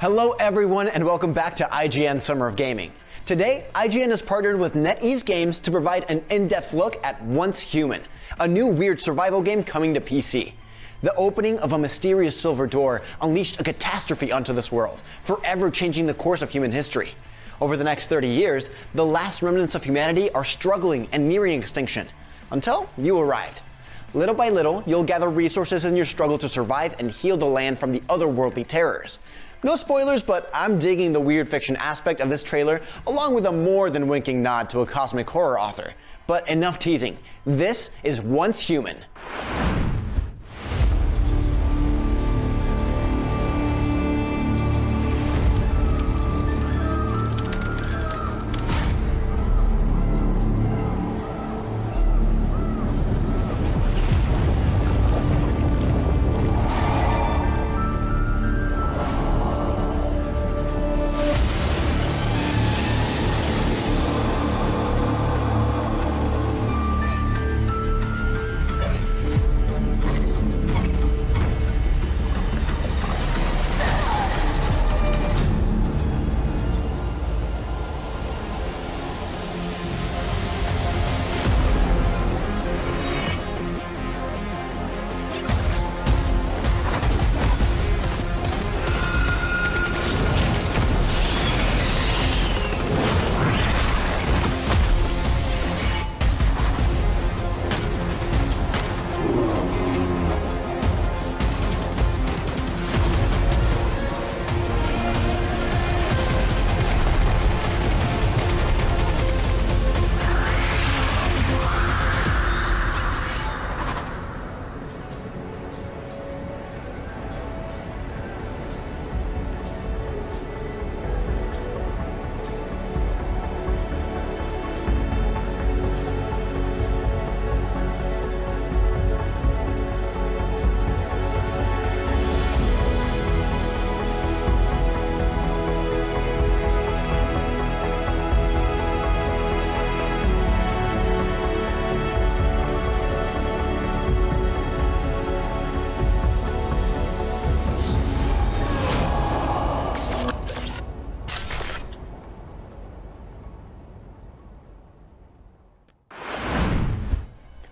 Hello everyone and welcome back to IGN Summer of Gaming. Today, IGN has partnered with NetEase Games to provide an in-depth look at Once Human, a new weird survival game coming to PC. The opening of a mysterious silver door unleashed a catastrophe onto this world, forever changing the course of human history. Over the next 30 years, the last remnants of humanity are struggling and nearing extinction, until you arrived. Little by little, you'll gather resources in your struggle to survive and heal the land from the otherworldly terrors. No spoilers, but I'm digging the weird fiction aspect of this trailer, along with a more than winking nod to a cosmic horror author. But enough teasing. This is Once Human.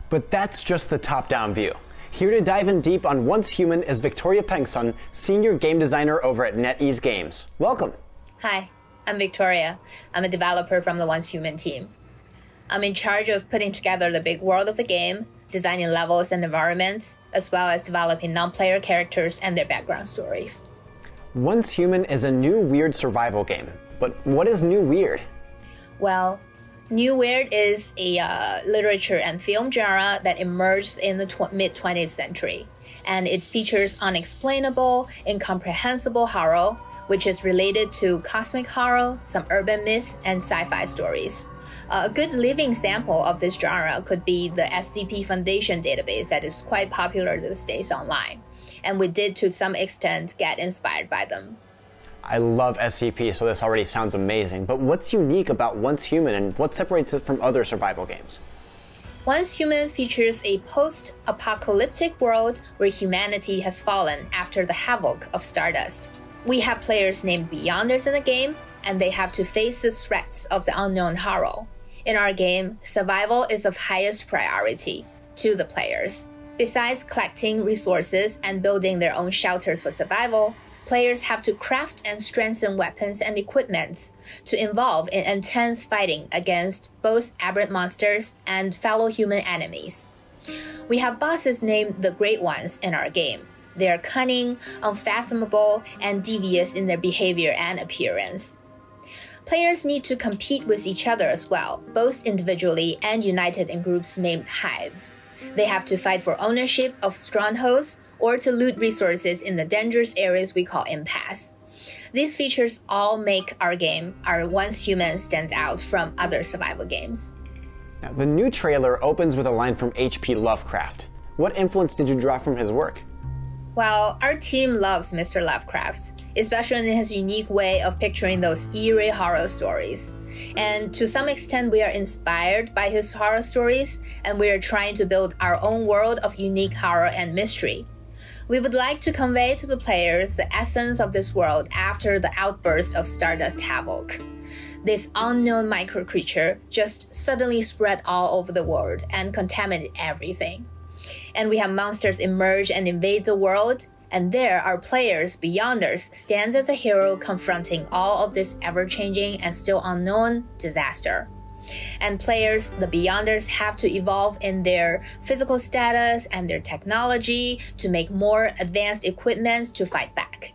But that's just the top-down view. Here to dive in deep on Once Human is Victoria Pengson, Senior Game Designer over at NetEase Games. Welcome. Hi, I'm Victoria. I'm a developer from the Once Human team. I'm in charge of putting together the big world of the game, designing levels and environments, as well as developing non-player characters and their background stories. Once Human is a new weird survival game. But what is new weird? Well, New Weird is a literature and film genre that emerged in the mid-20th century, and it features unexplainable, incomprehensible horror, which is related to cosmic horror, some urban myth, and sci-fi stories. A good living example of this genre could be the SCP Foundation database that is quite popular these days online, and we did to some extent get inspired by them. I love SCP, so this already sounds amazing, but what's unique about Once Human and what separates it from other survival games? Once Human features a post-apocalyptic world where humanity has fallen after the havoc of Stardust. We have players named Beyonders in the game, and they have to face the threats of the unknown horror. In our game, survival is of highest priority to the players. Besides collecting resources and building their own shelters for survival, players have to craft and strengthen weapons and equipment to involve in intense fighting against both aberrant monsters and fellow human enemies. We have bosses named the Great Ones in our game. They are cunning, unfathomable, and devious in their behavior and appearance. Players need to compete with each other as well, both individually and united in groups named hives. They have to fight for ownership of strongholds or to loot resources in the dangerous areas we call impasse. These features all make our game, our Once Human, stand out from other survival games. Now, the new trailer opens with a line from H.P. Lovecraft. What influence did you draw from his work? Well, our team loves Mr. Lovecraft, especially in his unique way of picturing those eerie horror stories. And to some extent, we are inspired by his horror stories, and we are trying to build our own world of unique horror and mystery. We would like to convey to the players the essence of this world after the outburst of Stardust Havoc. This unknown micro-creature just suddenly spread all over the world and contaminated everything. And we have monsters emerge and invade the world, and there our players, Beyonders, stands as a hero confronting all of this ever-changing and still unknown disaster. And players, the Beyonders, have to evolve in their physical status and their technology to make more advanced equipments to fight back.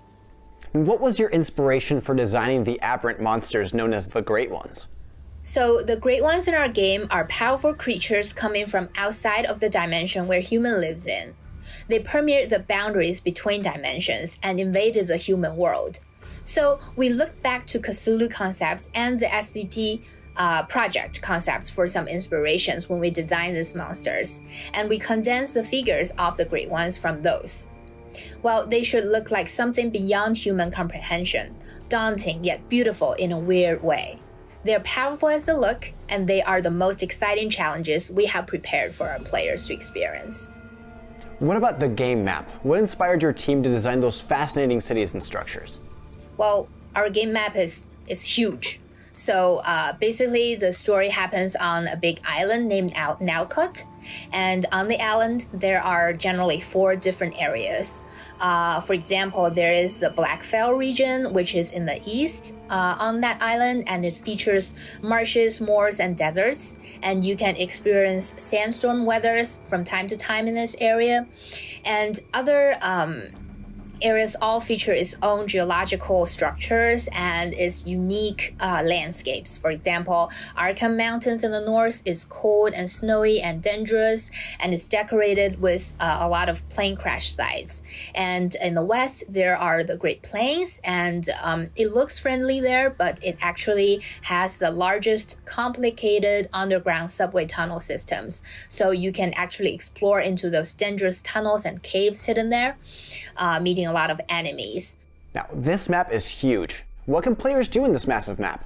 What was your inspiration for designing the Aberrant monsters known as the Great Ones? So the Great Ones in our game are powerful creatures coming from outside of the dimension where human lives in. They permeate the boundaries between dimensions and invaded the human world. So we looked back to Cthulhu concepts and the SCP project concepts for some inspirations when we designed these monsters, and we condensed the figures of the Great Ones from those. Well, they should look like something beyond human comprehension, daunting yet beautiful in a weird way. They're powerful as they look, and they are the most exciting challenges we have prepared for our players to experience. What about the game map? What inspired your team to design those fascinating cities and structures? Well, our game map is huge. So basically, the story happens on a big island named Nalcott. And on the island, there are generally 4 different areas. For example, there is the Blackfell region, which is in the east on that island, and it features marshes, moors, and deserts. And you can experience sandstorm weathers from time to time in this area. And other areas all feature its own geological structures and its unique landscapes. For example, Arkham Mountains in the north is cold and snowy and dangerous, and is decorated with a lot of plane crash sites. And in the west, there are the Great Plains, and it looks friendly there, but it actually has the largest complicated underground subway tunnel systems. So you can actually explore into those dangerous tunnels and caves hidden there, meeting a lot of enemies. Now, this map is huge. What can players do in this massive map?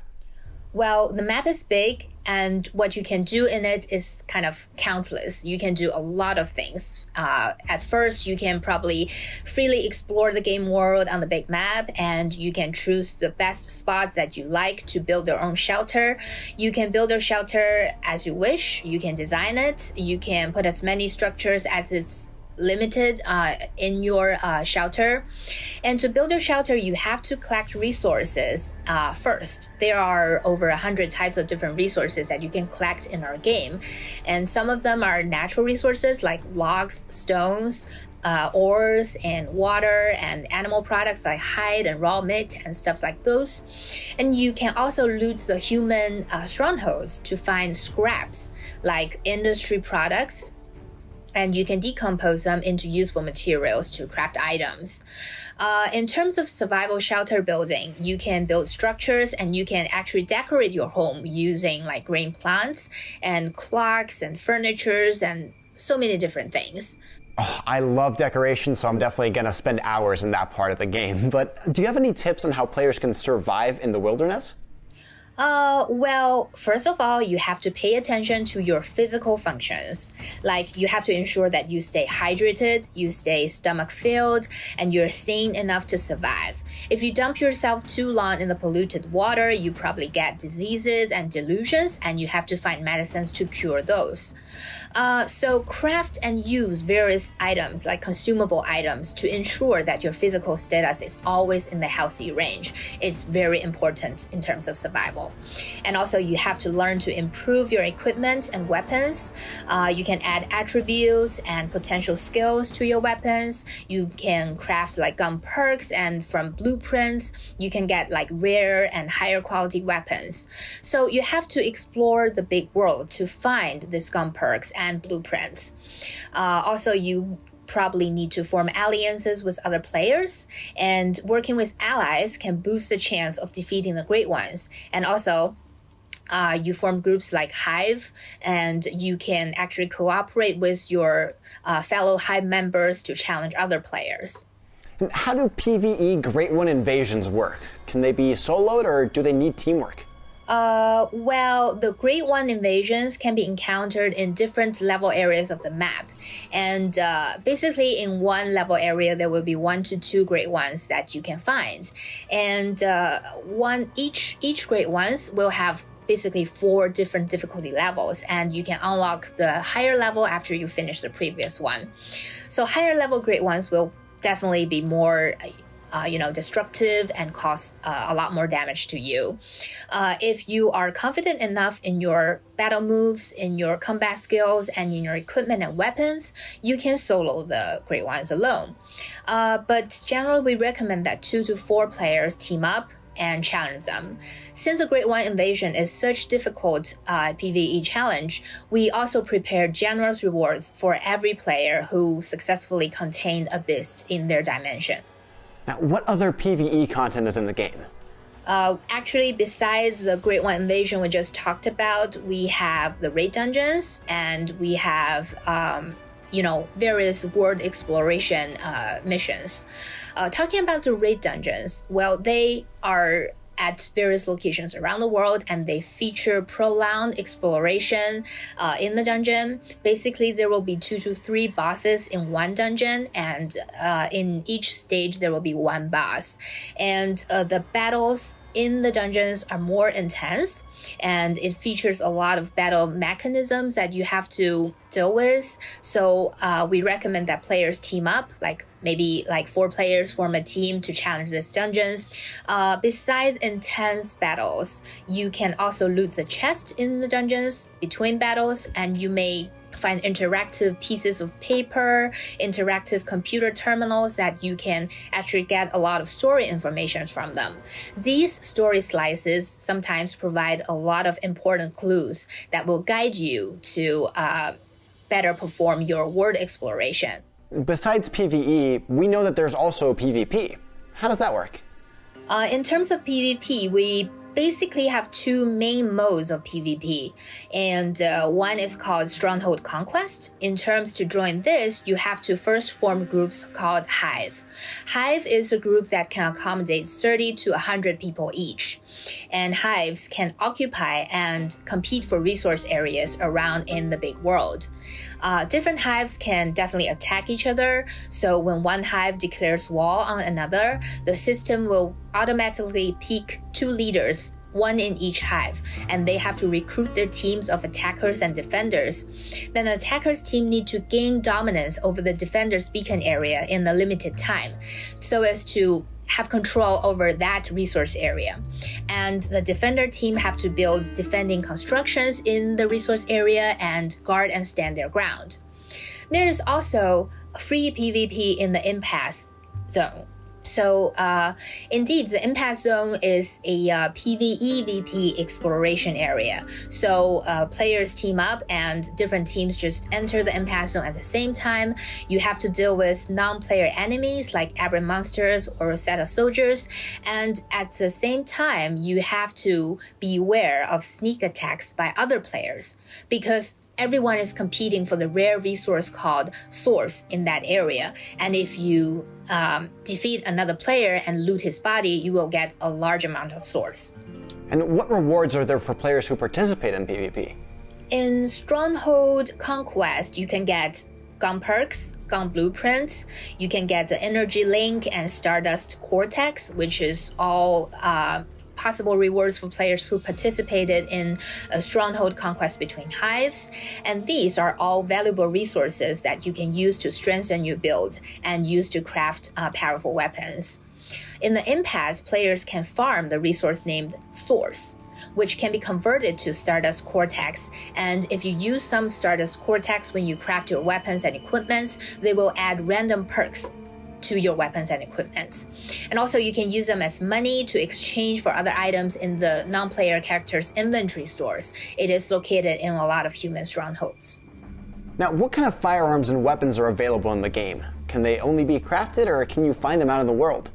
Well, the map is big, and what you can do in it is kind of countless. You can do a lot of things. At first, you can probably freely explore the game world on the big map, and you can choose the best spots that you like to build your own shelter. You can build your shelter as you wish. You can design it. You can put as many structures as it's limited in your shelter. And to build your shelter, you have to collect resources first. There are over 100 types of different resources that you can collect in our game. And some of them are natural resources like logs, stones, ores, and water, and animal products like hide and raw meat and stuff like those. And you can also loot the human strongholds to find scraps like industry products, and you can decompose them into useful materials to craft items. In terms of survival shelter building, you can build structures, and you can actually decorate your home using like green plants and clocks and furnitures and so many different things. Oh, I love decoration, so I'm definitely going to spend hours in that part of the game. But do you have any tips on how players can survive in the wilderness? Well, first of all, you have to pay attention to your physical functions. Like, you have to ensure that you stay hydrated, you stay stomach-filled, and you're sane enough to survive. If you dump yourself too long in the polluted water, you probably get diseases and delusions, and you have to find medicines to cure those. So craft and use various items, like consumable items, to ensure that your physical status is always in the healthy range. It's very important in terms of survival. And also, you have to learn to improve your equipment and weapons. You can add attributes and potential skills to your weapons. You can craft like gun perks, and from blueprints, you can get like rare and higher quality weapons. So you have to explore the big world to find these gun perks and blueprints. Also, you probably need to form alliances with other players, and working with allies can boost the chance of defeating the Great Ones. And also, you form groups like Hive, and you can actually cooperate with your fellow Hive members to challenge other players. And how do PvE Great One invasions work? Can they be soloed, or do they need teamwork? Well, the Great One invasions can be encountered in different level areas of the map. And basically in one level area, there will be 1 to 2 Great Ones that you can find. And each Great Ones will have basically 4 different difficulty levels, and you can unlock the higher level after you finish the previous one. So higher level Great Ones will definitely be more destructive and cause a lot more damage to you. If you are confident enough in your battle moves, in your combat skills, and in your equipment and weapons, you can solo the Great Ones alone. But generally, we recommend that 2 to 4 players team up and challenge them. Since the Great One invasion is such difficult PvE challenge, we also prepared generous rewards for every player who successfully contained a beast in their dimension. Now, what other PvE content is in the game? Actually, besides the Great One invasion we just talked about, we have the raid dungeons, and we have various world exploration missions. Talking about the raid dungeons, well, they are at various locations around the world, and they feature prolonged exploration in the dungeon. Basically, there will be 2 to 3 bosses in one dungeon, and in each stage there will be 1 boss. And the battles in the dungeons are more intense, and it features a lot of battle mechanisms that you have to deal with. So we recommend that players team up, maybe 4 players form a team to challenge these dungeons. Besides intense battles, you can also loot the chest in the dungeons between battles, and you may find interactive pieces of paper, interactive computer terminals that you can actually get a lot of story information from them. These story slices sometimes provide a lot of important clues that will guide you to better perform your world exploration. Besides PvE, we know that there's also PvP. How does that work? In terms of PvP, we basically have 2 main modes of PvP, and one is called Stronghold Conquest. In terms to join this, you have to first form groups called Hive. Hive is a group that can accommodate 30 to 100 people each, and hives can occupy and compete for resource areas around in the big world. Different hives can definitely attack each other, so when one hive declares war on another, the system will automatically pick 2 leaders, 1 in each hive, and they have to recruit their teams of attackers and defenders. Then the attackers team need to gain dominance over the defenders' beacon area in a limited time, so as to have control over that resource area. And the defender team have to build defending constructions in the resource area and guard and stand their ground. There is also free PvP in the impasse zone. So indeed, the impasse zone is a PvE-VP exploration area. So players team up and different teams just enter the impasse zone at the same time. You have to deal with non-player enemies like Aberrant monsters or a set of soldiers. And at the same time, you have to be aware of sneak attacks by other players, because everyone is competing for the rare resource called source in that area. And if you defeat another player and loot his body, you will get a large amount of source. And what rewards are there for players who participate in PvP? In Stronghold Conquest, you can get gun perks, gun blueprints. You can get the energy link and Stardust Cortex, which is all possible rewards for players who participated in a Stronghold Conquest between hives. And these are all valuable resources that you can use to strengthen your build and use to craft powerful weapons. In the impasse, players can farm the resource named Source, which can be converted to Stardust Cortex. And if you use some Stardust Cortex when you craft your weapons and equipments, they will add random perks to your weapons and equipments. And also you can use them as money to exchange for other items in the non-player characters' inventory stores. It is located in a lot of human strongholds. Now, what kind of firearms and weapons are available in the game? Can they only be crafted, or can you find them out in the world?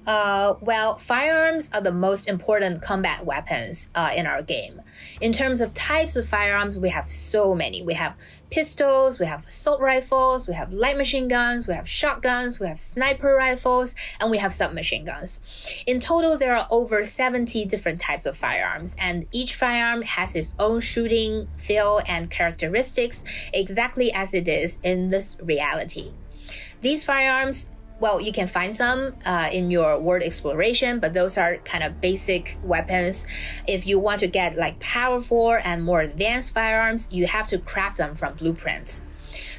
Well, firearms are the most important combat weapons in our game. In terms of types of firearms, we have so many. We have pistols, we have assault rifles, we have light machine guns, we have shotguns, we have sniper rifles, and we have submachine guns. In total, there are over 70 different types of firearms, and each firearm has its own shooting, feel, and characteristics exactly as it is in this reality. These firearms, well, you can find some in your world exploration, but those are kind of basic weapons. If you want to get like powerful and more advanced firearms, you have to craft them from blueprints.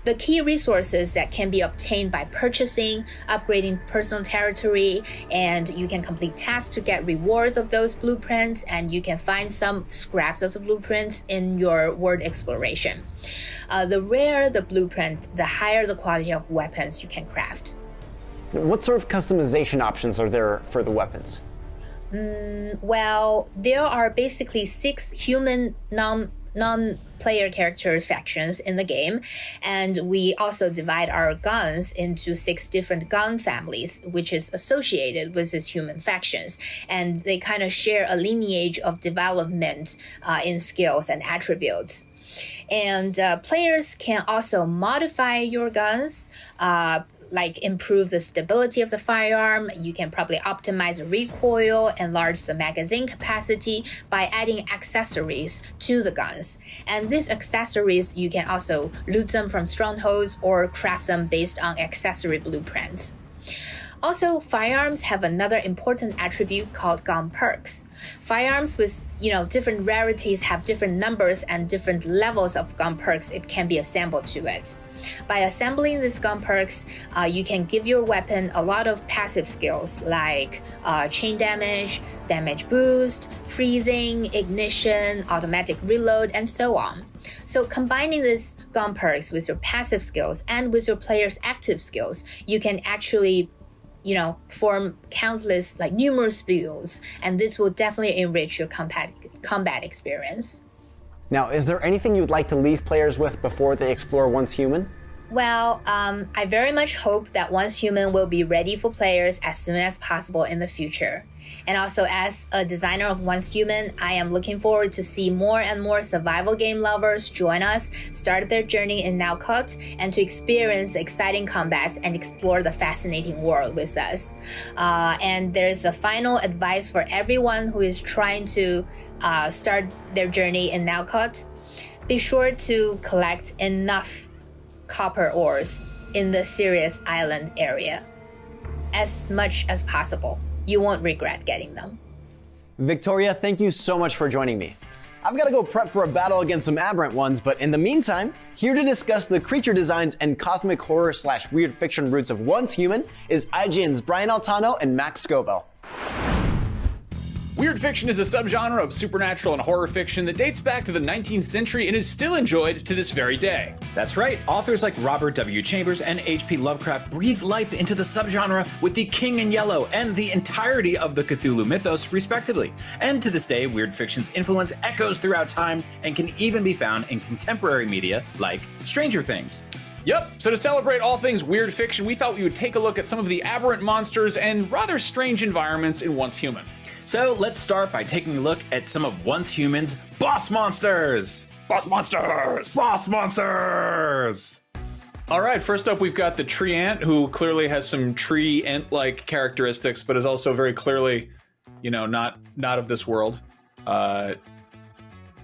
The key resources that can be obtained by purchasing, upgrading personal territory, and you can complete tasks to get rewards of those blueprints, and you can find some scraps of the blueprints in your world exploration. The rarer the blueprint, the higher the quality of weapons you can craft. What sort of customization options are there for the weapons? Well, there are basically 6 human non-player characters factions in the game, and we also divide our guns into 6 different gun families, which is associated with these human factions, and they kind of share a lineage of development in skills and attributes. And players can also modify your guns, like improve the stability of the firearm. You can probably optimize the recoil, enlarge the magazine capacity by adding accessories to the guns. And these accessories, you can also loot them from strongholds or craft them based on accessory blueprints. Also, firearms have another important attribute called gun perks. Firearms with, different rarities have different numbers and different levels of gun perks it can be assembled to it. By assembling these gun perks, you can give your weapon a lot of passive skills like chain damage, damage boost, freezing, ignition, automatic reload, and so on. So combining these gun perks with your passive skills and with your player's active skills, you can actually form countless, numerous builds, and this will definitely enrich your combat experience. Now, is there anything you'd like to leave players with before they explore Once Human? Well, I very much hope that Once Human will be ready for players as soon as possible in the future. And also, as a designer of Once Human, I am looking forward to see more and more survival game lovers join us, start their journey in Nalcott, and to experience exciting combats and explore the fascinating world with us. And there's a final advice for everyone who is trying to start their journey in Nalcott. Be sure to collect enough copper ores in the Sirius Island area, as much as possible. You won't regret getting them. Victoria, thank you so much for joining me. I've got to go prep for a battle against some Aberrant ones, but in the meantime, here to discuss the creature designs and cosmic horror / weird fiction roots of Once Human is IGN's Brian Altano and Max Scoville. Weird fiction is a subgenre of supernatural and horror fiction that dates back to the 19th century and is still enjoyed to this very day. That's right, authors like Robert W. Chambers and H.P. Lovecraft breathed life into the subgenre with The King in Yellow and the entirety of the Cthulhu mythos, respectively. And to this day, weird fiction's influence echoes throughout time and can even be found in contemporary media like Stranger Things. Yep, so to celebrate all things weird fiction, we thought we would take a look at some of the aberrant monsters and rather strange environments in Once Human. So let's start by taking a look at some of Once Human's boss monsters! Boss monsters! Boss monsters! All right, first up we've got the tree ant, who clearly has some tree ant-like characteristics, but is also very clearly, not of this world.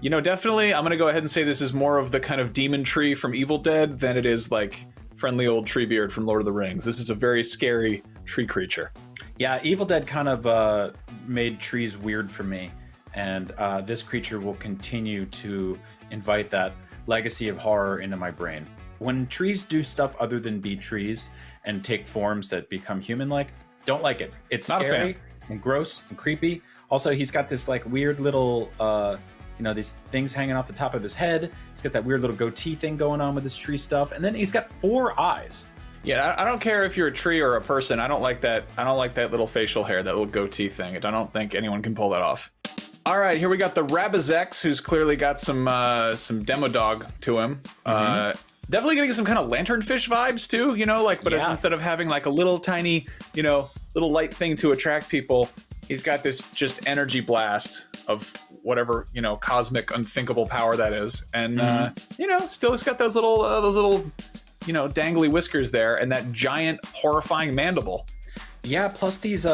Definitely, I'm gonna go ahead and say this is more of the kind of demon tree from Evil Dead than it is like friendly old Treebeard from Lord of the Rings. This is a very scary tree creature. Yeah, Evil Dead kind of made trees weird for me, and this creature will continue to invite that legacy of horror into my brain. When trees do stuff other than be trees and take forms that become human-like, don't like it. It's Not scary and gross and creepy. Also, he's got this weird little, these things hanging off the top of his head. He's got that weird little goatee thing going on with his tree stuff, and then he's got 4 eyes. Yeah, I don't care if you're a tree or a person. I don't like that little facial hair, that little goatee thing. I don't think anyone can pull that off. All right, here we got the Rabazex, who's clearly got some demo dog to him. Definitely getting some kind of lanternfish vibes too, you know, like, but it's instead of having like a little tiny, you know, little light thing to attract people, he's got this just energy blast of whatever, you know, cosmic unthinkable power that is. And, you know, still it's got those little, you know, dangly whiskers there and that giant horrifying mandible. Yeah, plus these,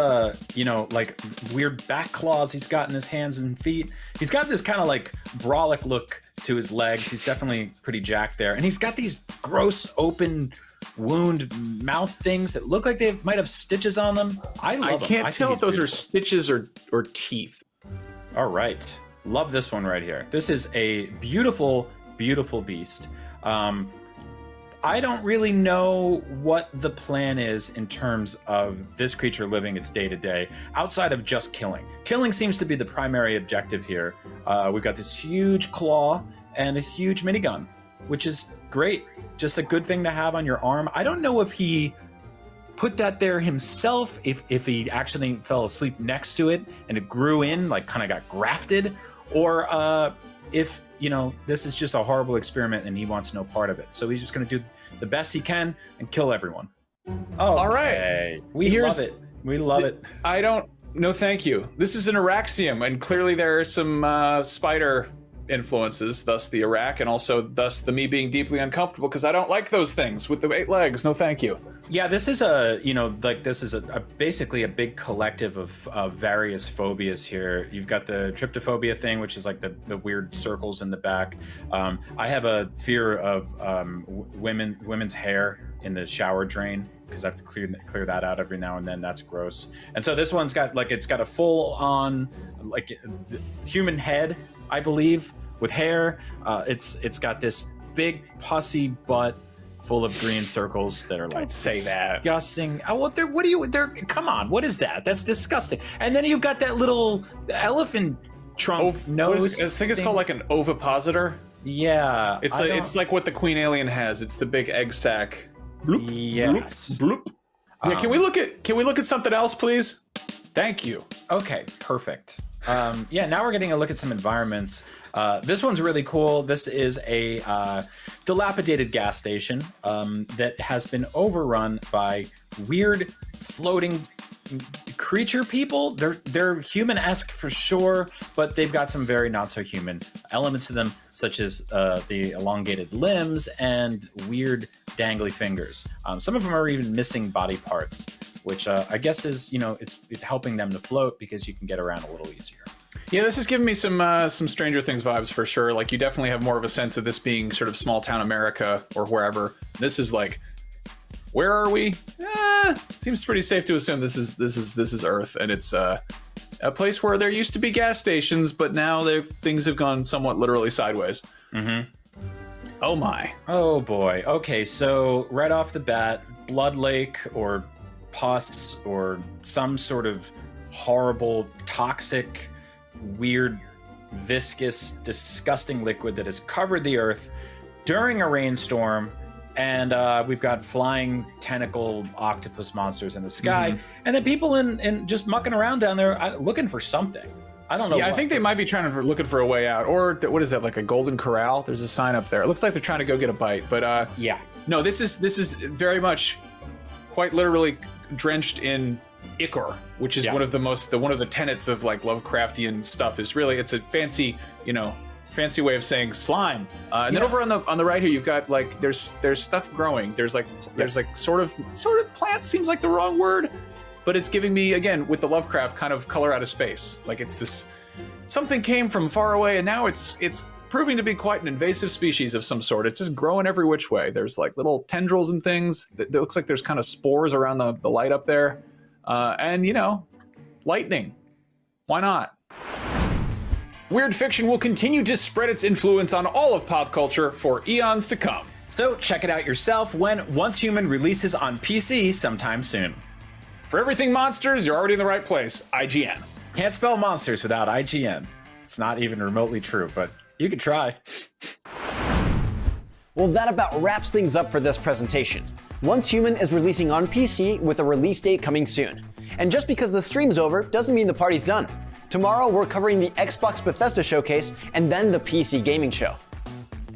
you know, like weird back claws he's got in his hands and feet. He's got this kind of like brolic look to his legs. He's definitely pretty jacked there. And he's got these gross open wound mouth things that look like they might have stitches on them. I can't tell if those are stitches or teeth. All right. Love this one right here. This is a beautiful, beautiful beast. I don't really know what the plan is in terms of this creature living its day-to-day, outside of just killing. Killing seems to be the primary objective here. We've got this huge claw and a huge minigun, which is great. Just a good thing to have on your arm. I don't know if he put that there himself, if he actually fell asleep next to it and it grew in, like kind of got grafted, or if, you know, this is just a horrible experiment and he wants no part of it. So he's just going to do the best he can and kill everyone. Oh, all right. We love it. We love it. I don't. No, thank you. This is an Araxium, and clearly there are some spider influences, thus the Iraq, and also thus the me being deeply uncomfortable because I don't like those things with the 8 legs. No, thank you. Yeah, this is a, you know, like this is a basically a big collective of various phobias here. You've got the tryptophobia thing, which is like the weird circles in the back. I have a fear of women's hair in the shower drain because I have to clear that out every now and then. That's gross. And so this one's got like, it's got a full on like human head, I believe, with hair. It's got this big pussy butt full of green circles that are like disgusting. Oh, well, come on, what is that? That's disgusting. And then you've got that little elephant trunk nose. I think it's called like an ovipositor. Yeah, it's like what the queen alien has. It's the big egg sac. Bloop, yes. Bloop, bloop. Yeah, can we look at something else, please? Thank you. Okay, perfect. Yeah, now we're getting a look at some environments. This one's really cool. This is a dilapidated gas station that has been overrun by weird floating creature people. They're human-esque for sure, but they've got some very not so human elements to them, such as the elongated limbs and weird dangly fingers. Some of them are even missing body parts, which I guess is, you know, it's helping them to float because you can get around a little easier. Yeah, this is giving me some Stranger Things vibes for sure. Like, you definitely have more of a sense of this being sort of small town America or wherever. This is like, where are we? Seems pretty safe to assume this is Earth, and it's a place where there used to be gas stations, but now things have gone somewhat literally sideways. Mm-hmm. Oh my. Oh boy. Okay, so right off the bat, blood lake or pus or some sort of horrible, toxic, weird, viscous, disgusting liquid that has covered the earth during a rainstorm, and we've got flying tentacle octopus monsters in the sky, and then people in just mucking around down there looking for something. I don't know. Yeah, I think they might be looking for a way out, or what is that, like a golden corral? There's a sign up there. It looks like they're trying to go get a bite, but yeah. No, this is very much, quite literally drenched in ichor, which is one of the tenets of like Lovecraftian stuff. Is really, it's a fancy way of saying slime. And then over on the right here, you've got like there's stuff growing. There's like sort of plant seems like the wrong word, but it's giving me, again, with the Lovecraft, kind of color out of space. Like it's this, something came from far away and now it's proving to be quite an invasive species of some sort. It's just growing every which way. There's like little tendrils and things. It looks like there's kind of spores around the light up there. And, lightning. Why not? Weird fiction will continue to spread its influence on all of pop culture for eons to come. So check it out yourself when Once Human releases on PC sometime soon. For everything monsters, you're already in the right place. IGN. Can't spell monsters without IGN. It's not even remotely true, but you could try. Well, that about wraps things up for this presentation. Once Human is releasing on PC with a release date coming soon. And just because the stream's over doesn't mean the party's done. Tomorrow we're covering the Xbox Bethesda showcase and then the PC gaming show.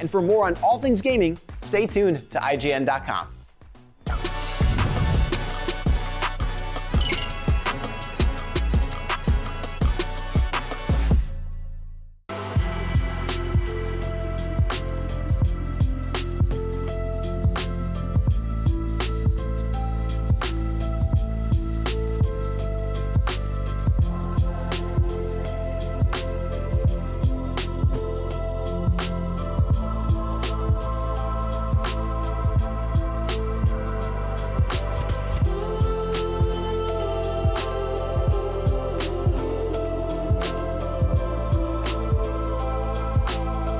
And for more on all things gaming, stay tuned to IGN.com.